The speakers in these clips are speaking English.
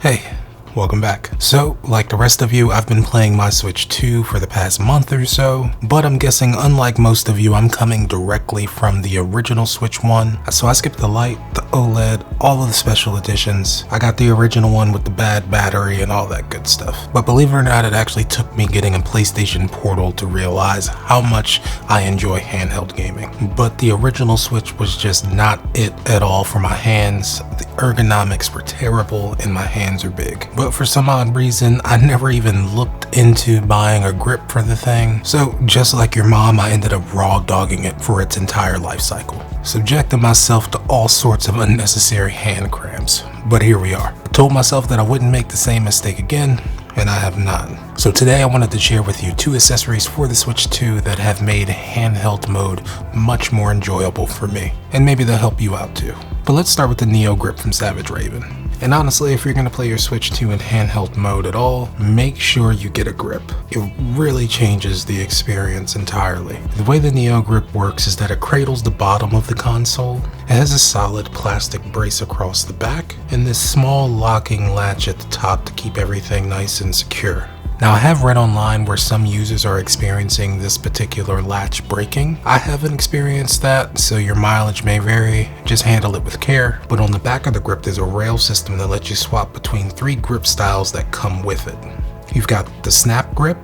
Hey, welcome back. So, like the rest of you, I've been playing my Switch 2 for the past month or so, but I'm guessing unlike most of you, I'm coming directly from the original Switch 1. So I skipped the Lite, the OLED, all of the special editions. I got the original one with the bad battery and all that good stuff. But believe it or not, it actually took me getting a PlayStation Portal to realize how much I enjoy handheld gaming. But the original Switch was just not it at all for my hands. The ergonomics were terrible and my hands are big. But for some odd reason, I never even looked into buying a grip for the thing. So just like your mom, I ended up raw dogging it for its entire life cycle, subjecting myself to all sorts of unnecessary hand cramps. But here we are. I told myself that I wouldn't make the same mistake again, and I have not. So today I wanted to share with you 2 accessories for the Switch 2 that have made handheld mode much more enjoyable for me, and maybe they'll help you out too. But let's start with the Neo Grip from Savage Raven. And honestly, if you're going to play your Switch 2 in handheld mode at all, make sure you get a grip. It really changes the experience entirely. The way the Neo Grip works is that it cradles the bottom of the console. It has a solid plastic brace across the back, and this small locking latch at the top to keep everything nice and secure. Now, I have read online where some users are experiencing this particular latch breaking. I haven't experienced that, so your mileage may vary. Just handle it with care. But on the back of the grip, there's a rail system that lets you swap between 3 grip styles that come with it. You've got the snap grip,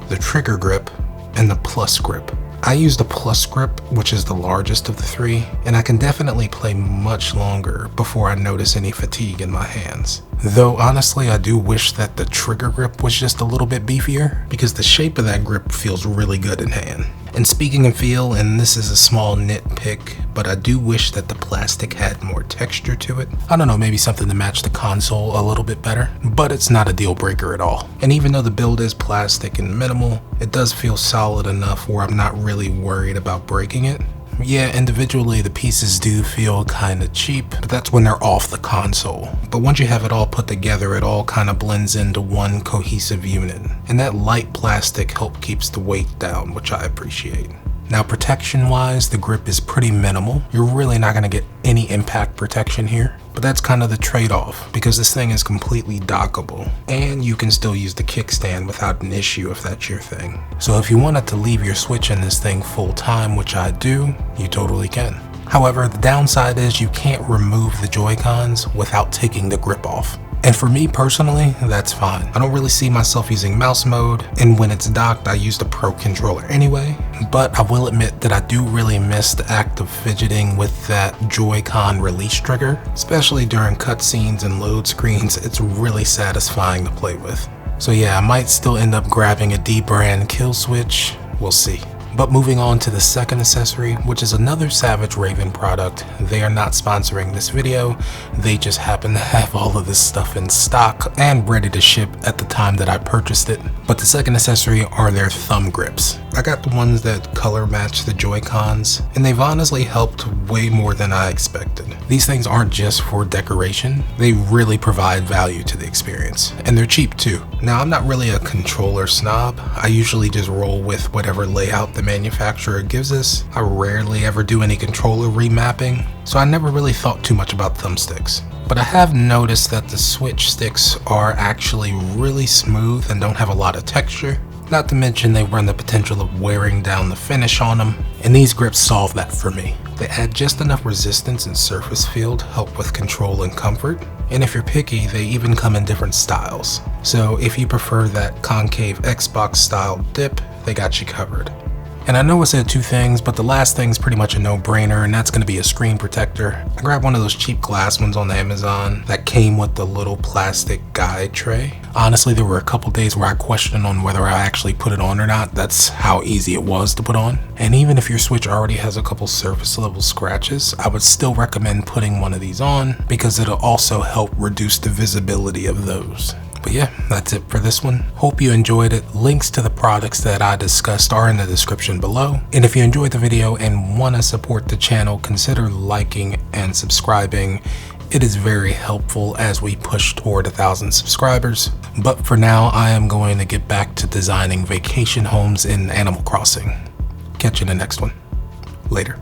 the trigger grip, and the plus grip. I use the plus grip, which is the largest of the 3, and I can definitely play much longer before I notice any fatigue in my hands. Though honestly, I do wish that the trigger grip was just a little bit beefier, because the shape of that grip feels really good in hand. And speaking of feel, and this is a small nitpick, but I do wish that the plastic had more texture to it. I don't know, maybe something to match the console a little bit better, but it's not a deal breaker at all. And even though the build is plastic and minimal, it does feel solid enough where I'm not really worried about breaking it. Yeah, individually the pieces do feel kinda cheap, but that's when they're off the console. But once you have it all put together, it all kinda blends into one cohesive unit. And that light plastic help keeps the weight down, which I appreciate. Now, protection wise, the grip is pretty minimal. You're really not gonna get any impact protection here, but that's kind of the trade-off because this thing is completely dockable and you can still use the kickstand without an issue if that's your thing. So if you wanted to leave your Switch in this thing full time, which I do, you totally can. However, the downside is you can't remove the Joy-Cons without taking the grip off. And for me personally, that's fine. I don't really see myself using mouse mode, and when it's docked, I use the Pro controller anyway. But I will admit that I do really miss the act of fidgeting with that Joy-Con release trigger, especially during cutscenes and load screens. It's really satisfying to play with. So yeah, I might still end up grabbing a D-brand kill switch. We'll see. But moving on to the second accessory, which is another Savage Raven product. They are not sponsoring this video, they just happen to have all of this stuff in stock and ready to ship at the time that I purchased it. But the second accessory are their thumb grips. I got the ones that color match the Joy-Cons, and they've honestly helped way more than I expected. These things aren't just for decoration, they really provide value to the experience, and they're cheap too. Now, I'm not really a controller snob, I usually just roll with whatever layout the manufacturer gives us. I rarely ever do any controller remapping, so I never really thought too much about thumbsticks. But I have noticed that the Switch sticks are actually really smooth and don't have a lot of texture. Not to mention they run the potential of wearing down the finish on them, and these grips solve that for me. They add just enough resistance and surface feel to help with control and comfort, and if you're picky, they even come in different styles. So if you prefer that concave Xbox style dip, they got you covered. And I know I said 2 things, but the last thing's pretty much a no-brainer, and that's going to be a screen protector. I grabbed one of those cheap glass ones on Amazon that came with the little plastic guide tray. Honestly, there were a couple days where I questioned on whether I actually put it on or not. That's how easy it was to put on. And even if your Switch already has a couple surface level scratches, I would still recommend putting one of these on because it'll also help reduce the visibility of those. But yeah, that's it for this one. Hope you enjoyed it. Links to the products that I discussed are in the description below. And if you enjoyed the video and want to support the channel, consider liking and subscribing. It is very helpful as we push toward 1,000 subscribers. But for now, I am going to get back to designing vacation homes in Animal Crossing. Catch you in the next one. Later.